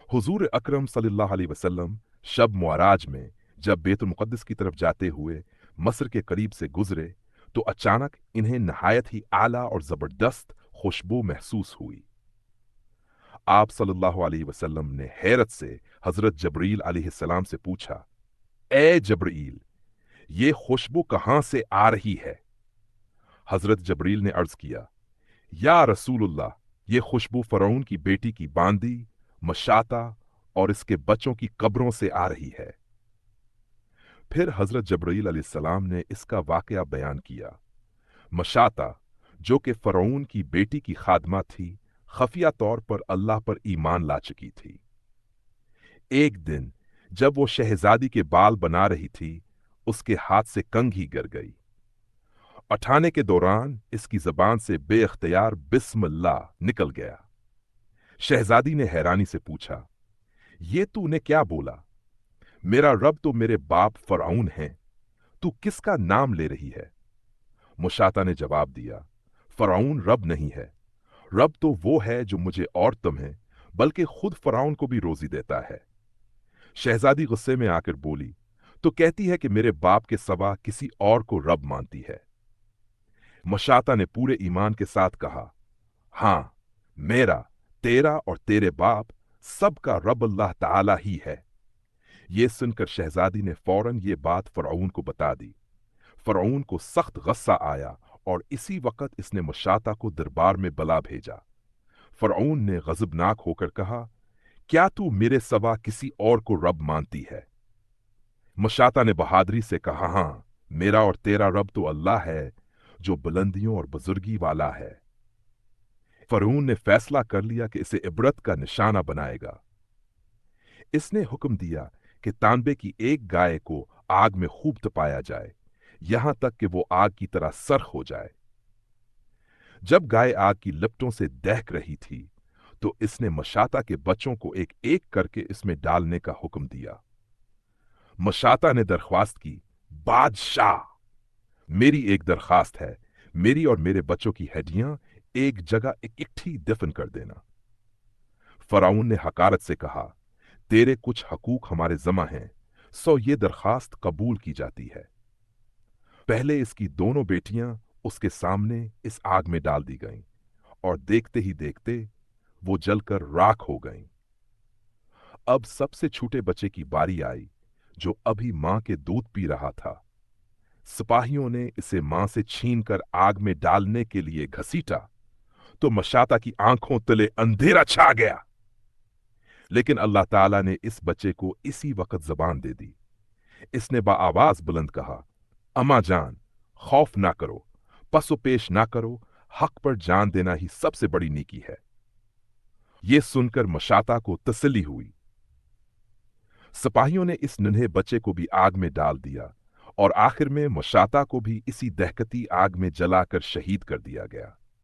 हुजूर अकरम सल्लल्लाहु अलैहि वसल्लम शब मुआराज में जब बैतुल मुक़द्दस की तरफ जाते हुए मस्र के करीब से गुजरे तो अचानक इन्हें नहायत ही आला और जबरदस्त खुशबू महसूस हुई। आप सल्लल्लाहु अलैहि वसल्लम ने हैरत से हजरत जबरील अलैहिस्सलाम से पूछा, ए जबरील, ये खुशबू कहां से आ रही है? हजरत जबरील ने अर्ज किया, या रसूलुल्लाह, ये खुशबू फरौन की बेटी की बांदी, मशाता और इसके बच्चों की कब्रों से आ रही है। फिर हजरत जबरील अलैहिस्सलाम ने इसका वाकया बयान किया। मशाता, जो कि फरौन की बेटी की खादमा थी, खफिया तौर पर अल्लाह पर ईमान ला चुकी थी। एक दिन जब वो शहजादी के बाल बना रही थी, उसके हाथ से कंघी गिर गई। उठाने के दौरान इसकी जबान से बेख्तियार बिस्मिल्लाह निकल गया। शहजादी ने हैरानी से पूछा, ये तूने क्या बोला? मेरा रब तो मेरे बाप फरौन है, तू किसका नाम ले रही है? मुशाता ने जवाब दिया, फरौन रब नहीं है, रब तो वो है जो मुझे और तुम्हें, बल्कि खुद फरौन को भी रोजी देता है। शहजादी गुस्से में आकर बोली, तो कहती है कि मेरे बाप के सिवा किसी और को रब मानती है। मशाता ने पूरे ईमान के साथ कहा, हां, मेरा, तेरा और तेरे बाप सबका रब अल्लाह ताला ही है। ये सुनकर शहजादी ने फौरन ये बात फरौन को बता दी। फरौन को सख्त गुस्सा आया और इसी वक्त इसने मशाता को दरबार में बुला भेजा। फरौन ने गजबनाक होकर कहा, क्या तू मेरे सिवा किसी और को रब मानती है? मशाता ने बहादुरी से कहा, हां, मेरा और तेरा रब तो अल्लाह है जो बुलंदियों और बुजुर्गी वाला है। फरौन ने फैसला कर लिया कि इसे इबरत का निशाना बनाएगा। इसने हुक्म दिया कि तांबे की एक गाय को आग में खूब तपाया जाए, यहां तक कि वो आग की तरह सर्ख हो जाए। जब गाय आग की लिपटों से दहक रही थी तो इसने मशाता के बच्चों को एक एक करके इसमें डालने का हुक्म दिया। मशाता ने दरख्वास्त की, बादशाह, मेरी एक दरखास्त है, मेरी और मेरे बच्चों की हड्डियां एक जगह इकट्ठी दफन कर देना। फराउन ने हकारत से कहा, तेरे कुछ हकूक हमारे जमा हैं, सो ये दरखास्त कबूल की जाती है। पहले इसकी दोनों बेटियां उसके सामने इस आग में डाल दी गईं और देखते ही देखते वो जलकर राख हो गईं। अब सबसे छोटे बच्चे की बारी आई, जो अभी मां के दूध पी रहा था। सिपाहियों ने इसे मां से छीनकर आग में डालने के लिए घसीटा तो मशाता की आंखों तले अंधेरा छा गया। लेकिन अल्लाह ताला ने इस बच्चे को इसी वक्त जबान दे दी। इसने बाआवाज बुलंद कहा, अम्मा जान, खौफ ना करो, पसो पेश ना करो, हक पर जान देना ही सबसे बड़ी नेकी है। यह सुनकर मशाता को तसल्ली हुई। सिपाहियों ने इस नन्हे बच्चे को भी आग में डाल दिया और आखिर में मशाता को भी इसी दहकती आग में जलाकर शहीद कर दिया गया।